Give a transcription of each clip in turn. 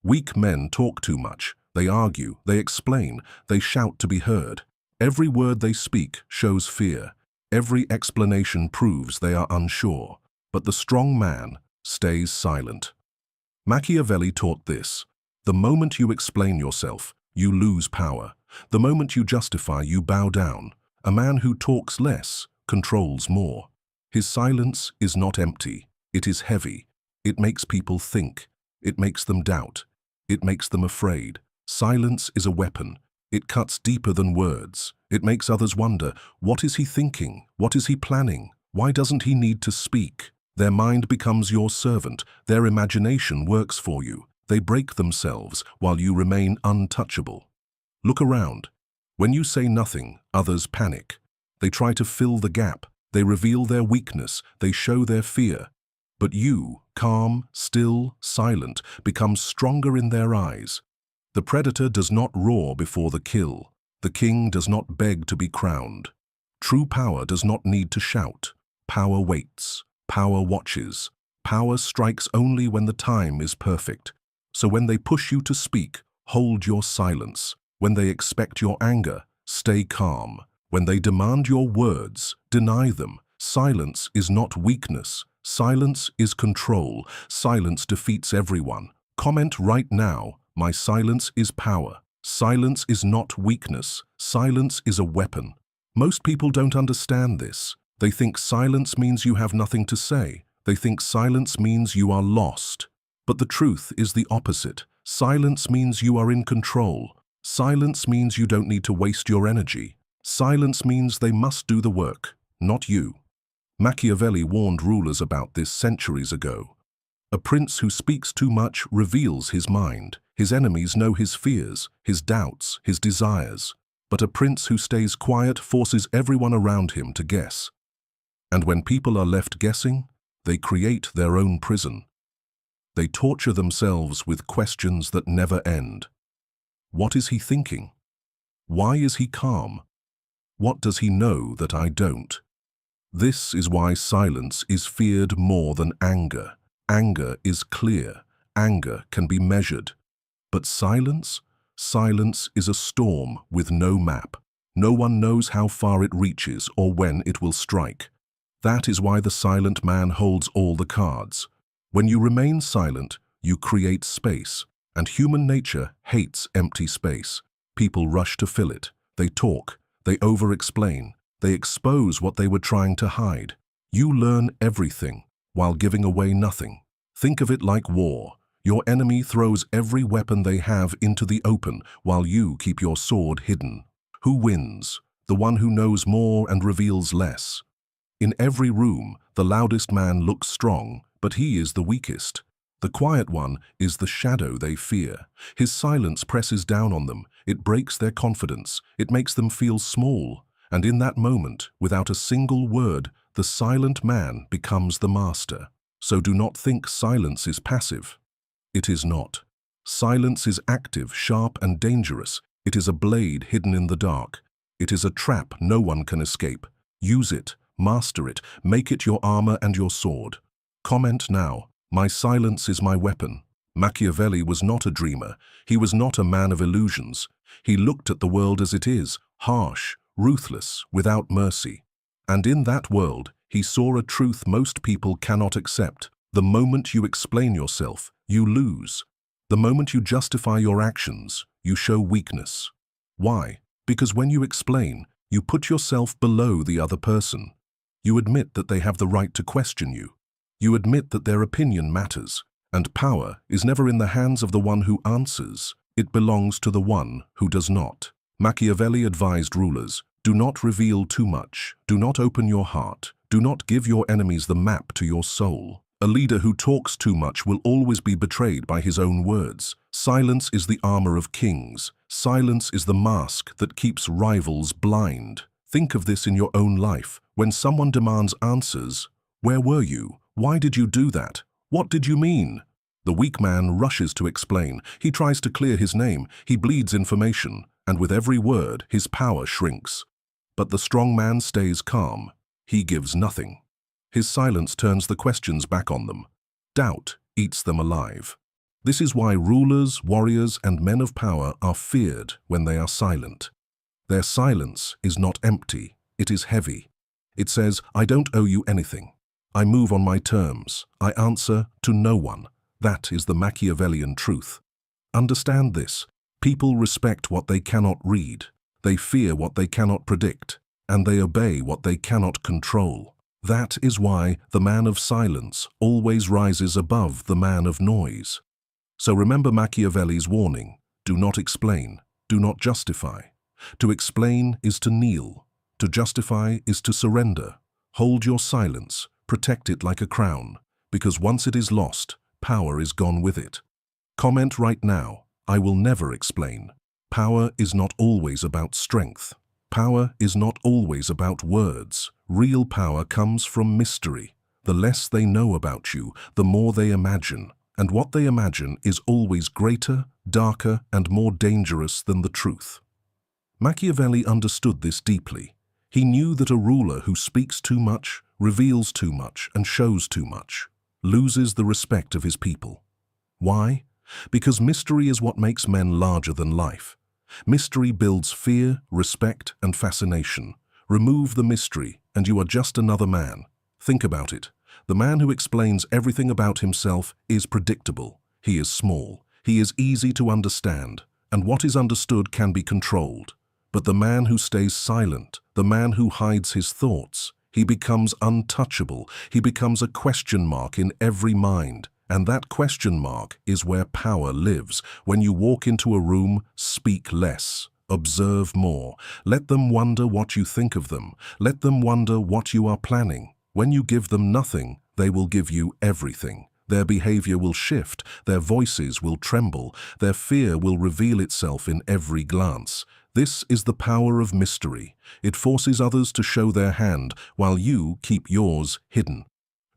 Weak men talk too much. They argue, they explain, they shout to be heard. Every word they speak shows fear. Every explanation proves they are unsure. But the strong man stays silent. Machiavelli taught this: the moment you explain yourself, you lose power. The moment you justify, you bow down. A man who talks less controls more. His silence is not empty. It is heavy. It makes people think. It makes them doubt. It makes them afraid. Silence is a weapon. It cuts deeper than words. It makes others wonder, what is he thinking? What is he planning? Why doesn't he need to speak? Their mind becomes your servant. Their imagination works for you. They break themselves while you remain untouchable. Look around. When you say nothing, others panic. They try to fill the gap. They reveal their weakness. They show their fear. But you, calm, still, silent, become stronger in their eyes. The predator does not roar before the kill. The king does not beg to be crowned. True power does not need to shout. Power waits. Power watches. Power strikes only when the time is perfect. So when they push you to speak, hold your silence. When they expect your anger, stay calm. When they demand your words, deny them. Silence is not weakness. Silence is control. Silence defeats everyone. Comment right now: my silence is power. Silence is not weakness. Silence is a weapon. Most people don't understand this. They think silence means you have nothing to say. They think silence means you are lost. But the truth is the opposite. Silence means you are in control. Silence means you don't need to waste your energy. Silence means they must do the work, not you. Machiavelli warned rulers about this centuries ago. A prince who speaks too much reveals his mind. His enemies know his fears, his doubts, his desires. But a prince who stays quiet forces everyone around him to guess. And when people are left guessing, they create their own prison. They torture themselves with questions that never end. What is he thinking? Why is he calm? What does he know that I don't? This is why silence is feared more than anger. Anger is clear. Anger can be measured. But silence? Silence is a storm with no map. No one knows how far it reaches or when it will strike. That is why the silent man holds all the cards. When you remain silent, you create space, and human nature hates empty space. People rush to fill it. They talk. They over-explain. They expose what they were trying to hide. You learn everything while giving away nothing. Think of it like war. Your enemy throws every weapon they have into the open while you keep your sword hidden. Who wins? The one who knows more and reveals less. In every room, the loudest man looks strong, but he is the weakest. The quiet one is the shadow they fear. His silence presses down on them. It breaks their confidence. It makes them feel small. And in that moment, without a single word, the silent man becomes the master. So do not think silence is passive. It is not. Silence is active, sharp, and dangerous. It is a blade hidden in the dark. It is a trap no one can escape. Use it, master it, make it your armor and your sword. Comment now: my silence is my weapon. Machiavelli was not a dreamer. He was not a man of illusions. He looked at the world as it is, harsh, ruthless, without mercy. And in that world, he saw a truth most people cannot accept. The moment you explain yourself, you lose. The moment you justify your actions, you show weakness. Why? Because when you explain, you put yourself below the other person. You admit that they have the right to question you. You admit that their opinion matters. And power is never in the hands of the one who answers. It belongs to the one who does not. Machiavelli advised rulers: do not reveal too much. Do not open your heart. Do not give your enemies the map to your soul. A leader who talks too much will always be betrayed by his own words. Silence is the armor of kings. Silence is the mask that keeps rivals blind. Think of this in your own life. When someone demands answers, where were you? Why did you do that? What did you mean? The weak man rushes to explain. He tries to clear his name. He bleeds information, and with every word, his power shrinks. But the strong man stays calm. He gives nothing. His silence turns the questions back on them. Doubt eats them alive. This is why rulers, warriors, and men of power are feared when they are silent. Their silence is not empty, it is heavy. It says, I don't owe you anything. I move on my terms. I answer to no one. That is the Machiavellian truth. Understand this. People respect what they cannot read. They fear what they cannot predict. And they obey what they cannot control. That is why the man of silence always rises above the man of noise. So remember Machiavelli's warning. Do not explain. Do not justify. To explain is to kneel. To justify is to surrender. Hold your silence. Protect it like a crown. Because once it is lost, power is gone with it. Comment right now. I will never explain. Power is not always about strength. Power is not always about words. Real power comes from mystery. The less they know about you, the more they imagine. And what they imagine is always greater, darker, and more dangerous than the truth. Machiavelli understood this deeply. He knew that a ruler who speaks too much, reveals too much, and shows too much loses the respect of his people. Why? Because mystery is what makes men larger than life. Mystery builds fear, respect, and fascination. Remove the mystery, and you are just another man. Think about it. The man who explains everything about himself is predictable. He is small. He is easy to understand, and what is understood can be controlled. But the man who stays silent, the man who hides his thoughts, he becomes untouchable. He becomes a question mark in every mind. And that question mark is where power lives. When you walk into a room, speak less. Observe more. Let them wonder what you think of them. Let them wonder what you are planning. When you give them nothing, they will give you everything. Their behavior will shift, their voices will tremble, their fear will reveal itself in every glance. This is the power of mystery. It forces others to show their hand, while you keep yours hidden.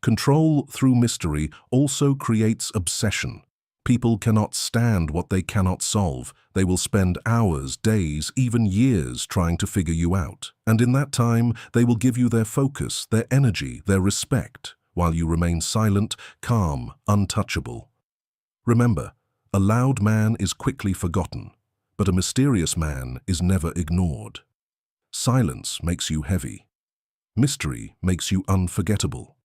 Control through mystery also creates obsession. People cannot stand what they cannot solve. They will spend hours, days, even years trying to figure you out. And in that time, they will give you their focus, their energy, their respect, while you remain silent, calm, untouchable. Remember, a loud man is quickly forgotten, but a mysterious man is never ignored. Silence makes you heavy. Mystery makes you unforgettable.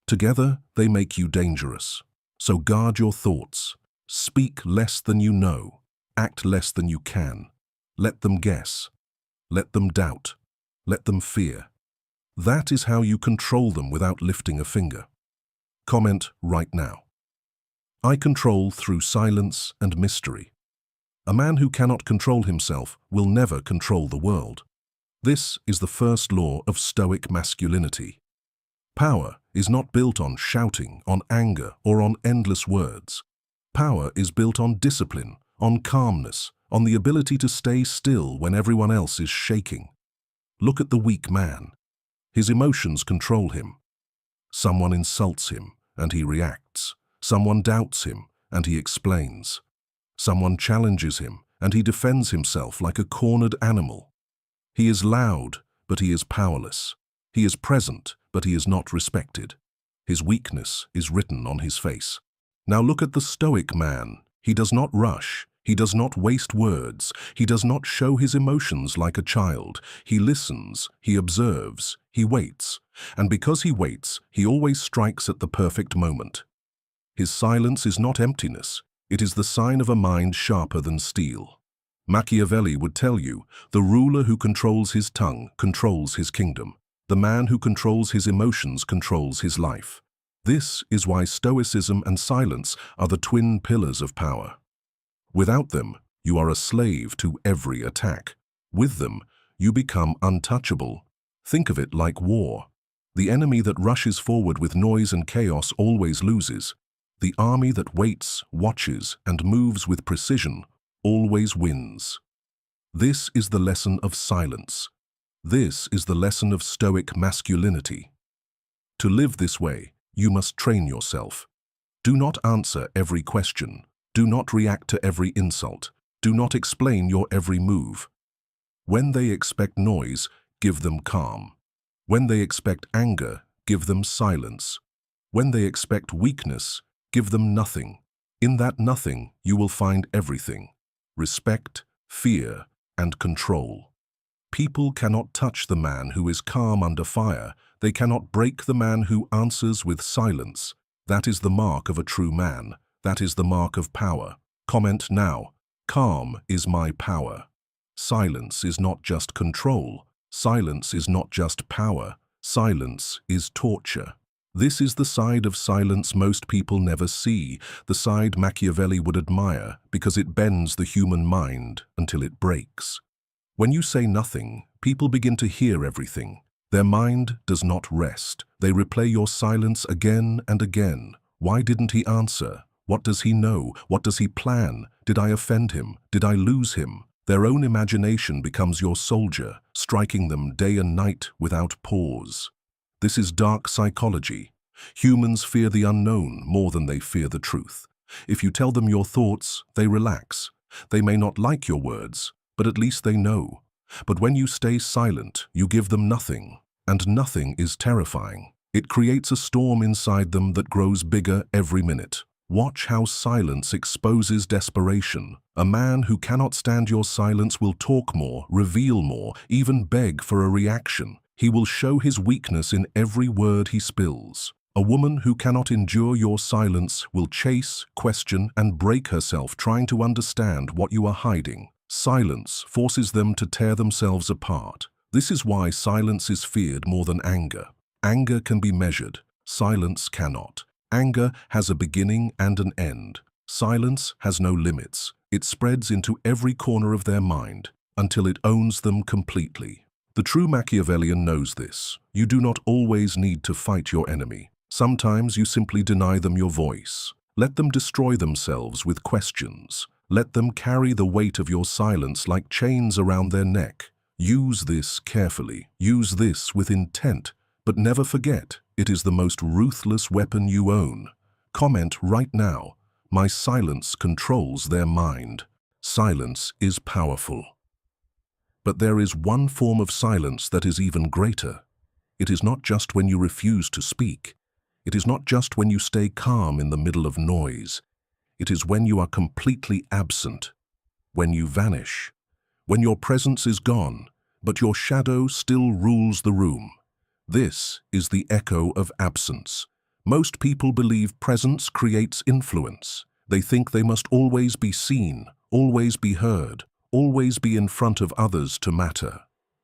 Together, they make you dangerous. So guard your thoughts. Speak less than you know. Act less than you can. Let them guess. Let them doubt. Let them fear. That is how you control them without lifting a finger. Comment right now. I control through silence and mystery. A man who cannot control himself will never control the world. This is the first law of Stoic masculinity. Power is not built on shouting, on anger, or on endless words. Power is built on discipline, on calmness, on the ability to stay still when everyone else is shaking. Look at the weak man. His emotions control him. Someone insults him, and he reacts. Someone doubts him, and he explains. Someone challenges him, and he defends himself like a cornered animal. He is loud, but he is powerless. He is present, but he is not respected. His weakness is written on his face. Now look at the Stoic man. He does not rush. He does not waste words. He does not show his emotions like a child. He listens, he observes, he waits. And because he waits, he always strikes at the perfect moment. His silence is not emptiness. It is the sign of a mind sharper than steel. Machiavelli would tell you, the ruler who controls his tongue controls his kingdom. The man who controls his emotions controls his life. This is why Stoicism and silence are the twin pillars of power. Without them, you are a slave to every attack. With them, you become untouchable. Think of it like war. The enemy that rushes forward with noise and chaos always loses. The army that waits, watches, and moves with precision always wins. This is the lesson of silence. This is the lesson of Stoic masculinity. To live this way, you must train yourself. Do not answer every question. Do not react to every insult. Do not explain your every move. When they expect noise, give them calm. When they expect anger, give them silence. When they expect weakness, give them nothing. In that nothing, you will find everything: respect, fear, and control. People cannot touch the man who is calm under fire. They cannot break the man who answers with silence. That is the mark of a true man. That is the mark of power. Comment now. Calm is my power. Silence is not just control. Silence is not just power. Silence is torture. This is the side of silence most people never see, the side Machiavelli would admire because it bends the human mind until it breaks. When you say nothing, people begin to hear everything. Their mind does not rest. They replay your silence again and again. Why didn't he answer? What does he know? What does he plan? Did I offend him? Did I lose him? Their own imagination becomes your soldier, striking them day and night without pause. This is dark psychology. Humans fear the unknown more than they fear the truth. If you tell them your thoughts, they relax. They may not like your words, but at least they know. But when you stay silent, you give them nothing, and nothing is terrifying. It creates a storm inside them that grows bigger every minute. Watch how silence exposes desperation. A man who cannot stand your silence will talk more, reveal more, even beg for a reaction. He will show his weakness in every word he spills. A woman who cannot endure your silence will chase, question, and break herself trying to understand what you are hiding. Silence forces them to tear themselves apart. This is why silence is feared more than anger. Anger can be measured. Silence cannot. Anger has a beginning and an end. Silence has no limits. It spreads into every corner of their mind until it owns them completely. The true Machiavellian knows this. You do not always need to fight your enemy. Sometimes you simply deny them your voice. Let them destroy themselves with questions. Let them carry the weight of your silence like chains around their neck. Use this carefully. Use this with intent. But never forget, it is the most ruthless weapon you own. Comment right now. My silence controls their mind. Silence is powerful. But there is one form of silence that is even greater. It is not just when you refuse to speak. It is not just when you stay calm in the middle of noise. It is when you are completely absent, when you vanish, when your presence is gone, but your shadow still rules the room. This is the echo of absence. Most people believe presence creates influence. They think they must always be seen, always be heard, always be in front of others to matter.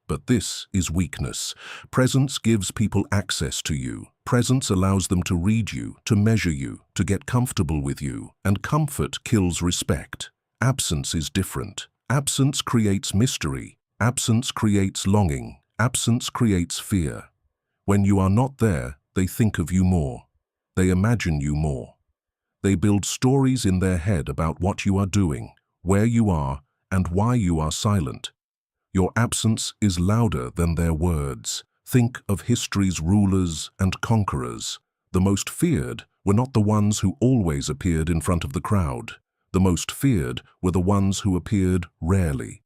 But this is weakness. Presence gives people access to you. Presence allows them to read you, to measure you, to get comfortable with you, and comfort kills respect. Absence is different. Absence creates mystery. Absence creates longing. Absence creates fear. When you are not there, they think of you more. They imagine you more. They build stories in their head about what you are doing, where you are, and why you are silent. Your absence is louder than their words. Think of history's rulers and conquerors. The most feared were not the ones who always appeared in front of the crowd. The most feared were the ones who appeared rarely.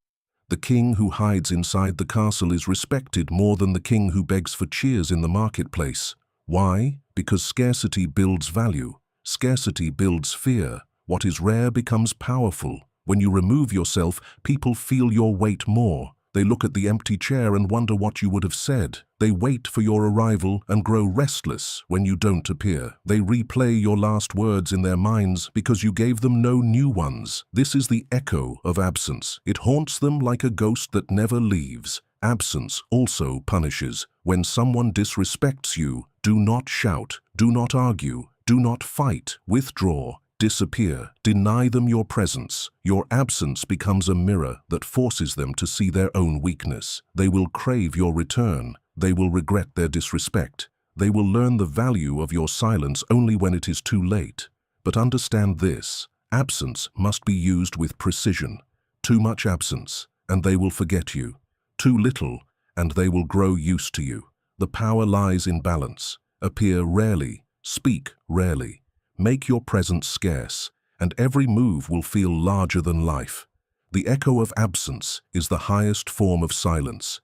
The king who hides inside the castle is respected more than the king who begs for cheers in the marketplace. Why? Because scarcity builds value. Scarcity builds fear. What is rare becomes powerful. When you remove yourself, people feel your weight more. They look at the empty chair and wonder what you would have said. They wait for your arrival and grow restless when you don't appear. They replay your last words in their minds because you gave them no new ones. This is the echo of absence. It haunts them like a ghost that never leaves. Absence also punishes. When someone disrespects you, do not shout, do not argue, do not fight, withdraw. Disappear. Deny them your presence. Your absence becomes a mirror that forces them to see their own weakness. They will crave your return. They will regret their disrespect. They will learn the value of your silence only when it is too late. But understand this, absence must be used with precision. Too much absence, and they will forget you. Too little, and they will grow used to you. The power lies in balance. Appear rarely. Speak rarely. Make your presence scarce, and every move will feel larger than life. The echo of absence is the highest form of silence.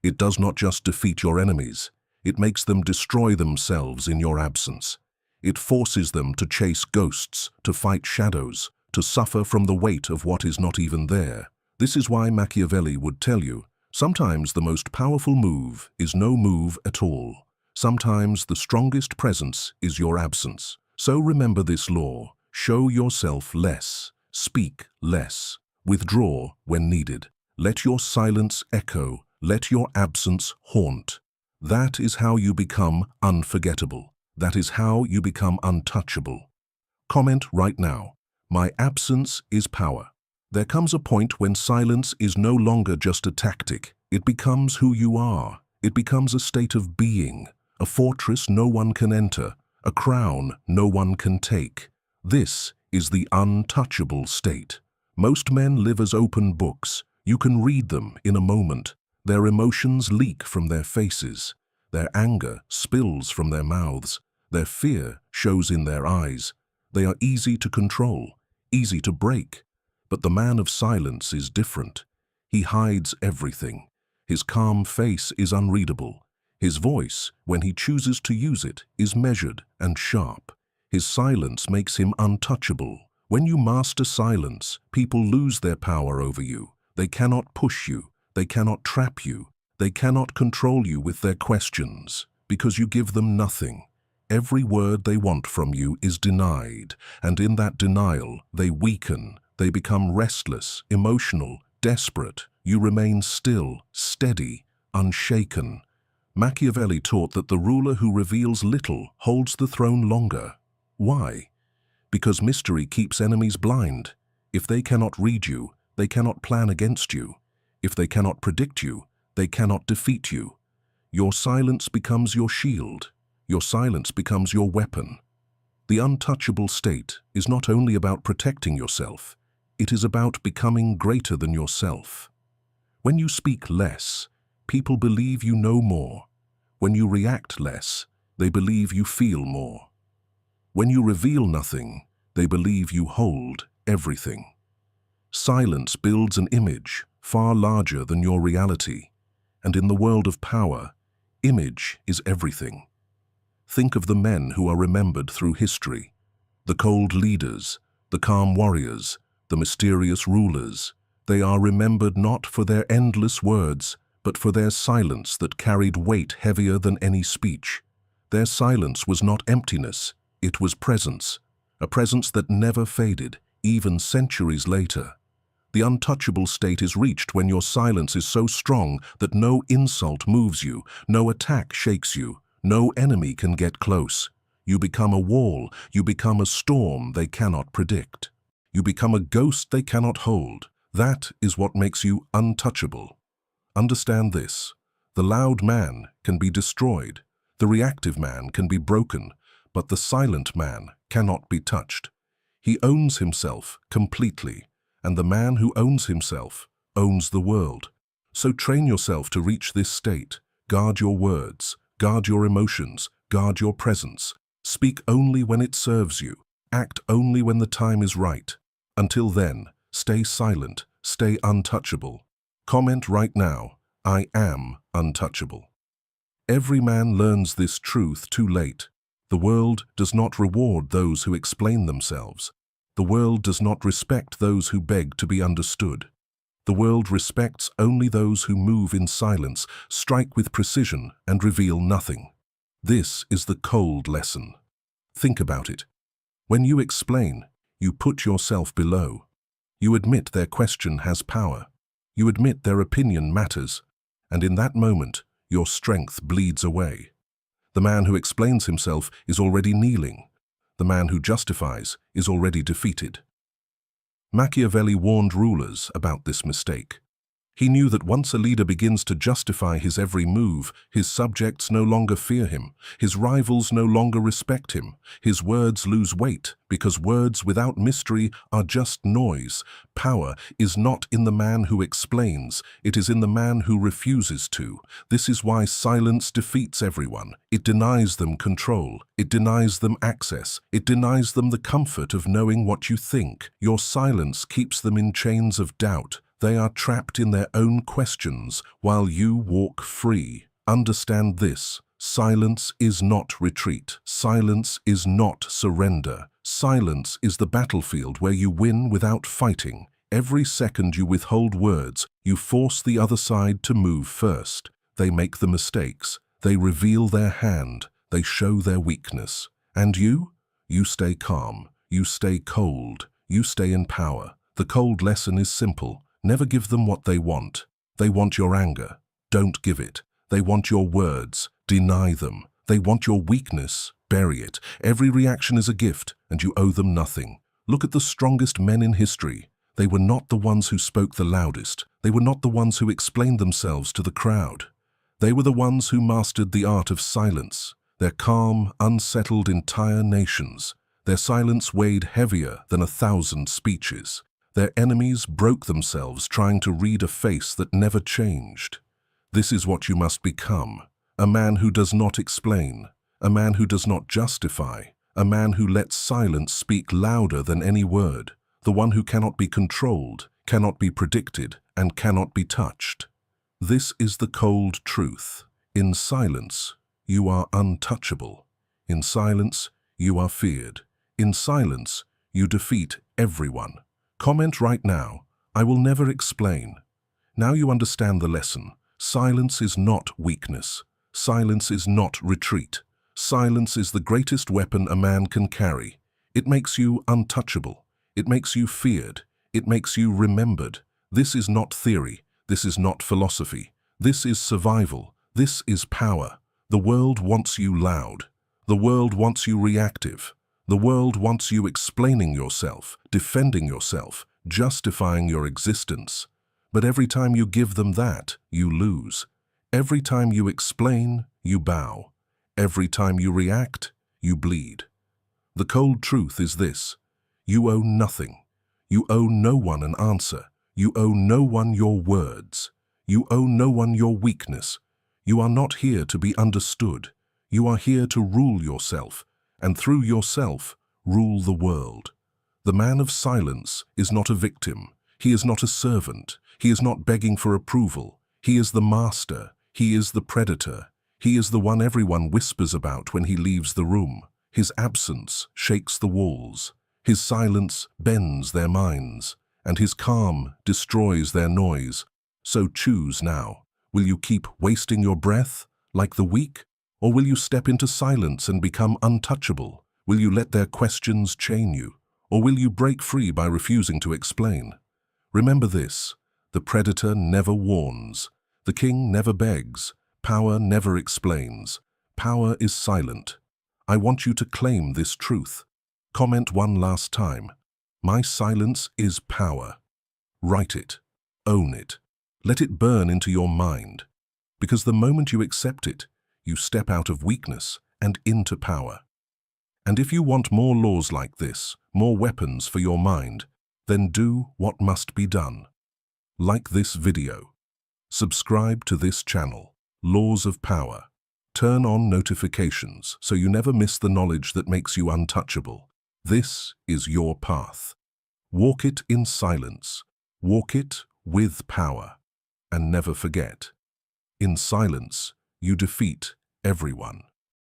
It does not just defeat your enemies, it makes them destroy themselves in your absence. It forces them to chase ghosts, to fight shadows, to suffer from the weight of what is not even there. This is why Machiavelli would tell you, sometimes the most powerful move is no move at all. Sometimes the strongest presence is your absence. So remember this law: show yourself less, speak less, withdraw when needed. Let your silence echo, let your absence haunt. That is how you become unforgettable. That is how you become untouchable. Comment right now: my absence is power. There comes a point when silence is no longer just a tactic. It becomes who you are. It becomes a state of being, a fortress no one can enter, a crown no one can take. This is the untouchable state. Most men live as open books. You can read them in a moment. Their emotions leak from their faces. Their anger spills from their mouths. Their fear shows in their eyes. They are easy to control, easy to break. But the man of silence is different. He hides everything. His calm face is unreadable. His voice, when he chooses to use it, is measured and sharp. His silence makes him untouchable. When you master silence, people lose their power over you. They cannot push you. They cannot trap you. They cannot control you with their questions, because you give them nothing. Every word they want from you is denied, and in that denial, they weaken. They become restless, emotional, desperate. You remain still, steady, unshaken. Machiavelli taught that the ruler who reveals little holds the throne longer. Why? Because mystery keeps enemies blind. If they cannot read you, they cannot plan against you. If they cannot predict you, they cannot defeat you. Your silence becomes your shield. Your silence becomes your weapon. The untouchable state is not only about protecting yourself, it is about becoming greater than yourself. When you speak less, people believe you know more. When you react less, they believe you feel more. When you reveal nothing, they believe you hold everything. Silence builds an image far larger than your reality, and in the world of power, image is everything. Think of the men who are remembered through history, the cold leaders, the calm warriors, the mysterious rulers. They are remembered not for their endless words, but for their silence that carried weight heavier than any speech. Their silence was not emptiness, it was presence, a presence that never faded, even centuries later. The untouchable state is reached when your silence is so strong that no insult moves you, no attack shakes you, no enemy can get close. You become a wall, you become a storm they cannot predict. You become a ghost they cannot hold. That is what makes you untouchable. Understand this: the loud man can be destroyed, the reactive man can be broken, but the silent man cannot be touched. He owns himself completely, and the man who owns himself owns the world. So train yourself to reach this state. Guard your words, guard your emotions, guard your presence. Speak only when it serves you. Act only when the time is right. Until then, stay silent, stay untouchable. Comment right now: I am untouchable. Every man learns this truth too late. The world does not reward those who explain themselves. The world does not respect those who beg to be understood. The world respects only those who move in silence, strike with precision, and reveal nothing. This is the cold lesson. Think about it. When you explain, you put yourself below. You admit their question has power. You admit their opinion matters. And in that moment, your strength bleeds away. The man who explains himself is already kneeling. The man who justifies is already defeated. Machiavelli warned rulers about this mistake. He knew that once a leader begins to justify his every move, his subjects no longer fear him, his rivals no longer respect him, his words lose weight, because words without mystery are just noise. Power is not in the man who explains, it is in the man who refuses to. This is why silence defeats everyone. It denies them control, it denies them access, it denies them the comfort of knowing what you think. Your silence keeps them in chains of doubt. They are trapped in their own questions while you walk free. Understand this: Silence is not retreat. Silence is not surrender. Silence is the battlefield where you win without fighting. Every second you withhold words, you force the other side to move first. They make the mistakes. They reveal their hand. They show their weakness. And you? You stay calm. You stay cold. You stay in power. The cold lesson is simple. Never give them what they want. They want your anger. Don't give it. They want your words. Deny them. They want your weakness. Bury it. Every reaction is a gift, and you owe them nothing. Look at the strongest men in history. They were not the ones who spoke the loudest. They were not the ones who explained themselves to the crowd. They were the ones who mastered the art of silence. Their calm unsettled entire nations. Their silence weighed heavier than 1,000 speeches. Their enemies broke themselves trying to read a face that never changed. This is what you must become. A man who does not explain. A man who does not justify. A man who lets silence speak louder than any word. The one who cannot be controlled, cannot be predicted, and cannot be touched. This is the cold truth. In silence, you are untouchable. In silence, you are feared. In silence, you defeat everyone. Comment right now, I will never explain. Now you understand the lesson. Silence is not weakness. Silence is not retreat. Silence is the greatest weapon a man can carry. It makes you untouchable. It makes you feared. It makes you remembered. This is not theory. This is not philosophy. This is survival. This is power. The world wants you loud. The world wants you reactive. The world wants you explaining yourself, defending yourself, justifying your existence. But every time you give them that, you lose. Every time you explain, you bow. Every time you react, you bleed. The cold truth is this. You owe nothing. You owe no one an answer. You owe no one your words. You owe no one your weakness. You are not here to be understood. You are here to rule yourself, and through yourself, rule the world. The man of silence is not a victim. He is not a servant. He is not begging for approval. He is the master. He is the predator. He is the one everyone whispers about when he leaves the room. His absence shakes the walls. His silence bends their minds, and his calm destroys their noise. So choose now. Will you keep wasting your breath, like the weak? Or will you step into silence and become untouchable? Will you let their questions chain you? Or will you break free by refusing to explain? Remember this, the predator never warns. The king never begs. Power never explains. Power is silent. I want you to claim this truth. Comment one last time. My silence is power. Write it. Own it. Let it burn into your mind. Because the moment you accept it, you step out of weakness and into power. And if you want more laws like this, more weapons for your mind, then do what must be done. Like this video. Subscribe to this channel, Laws of Power. Turn on notifications so you never miss the knowledge that makes you untouchable. This is your path. Walk it in silence. Walk it with power. And never forget, in silence, you defeat everyone.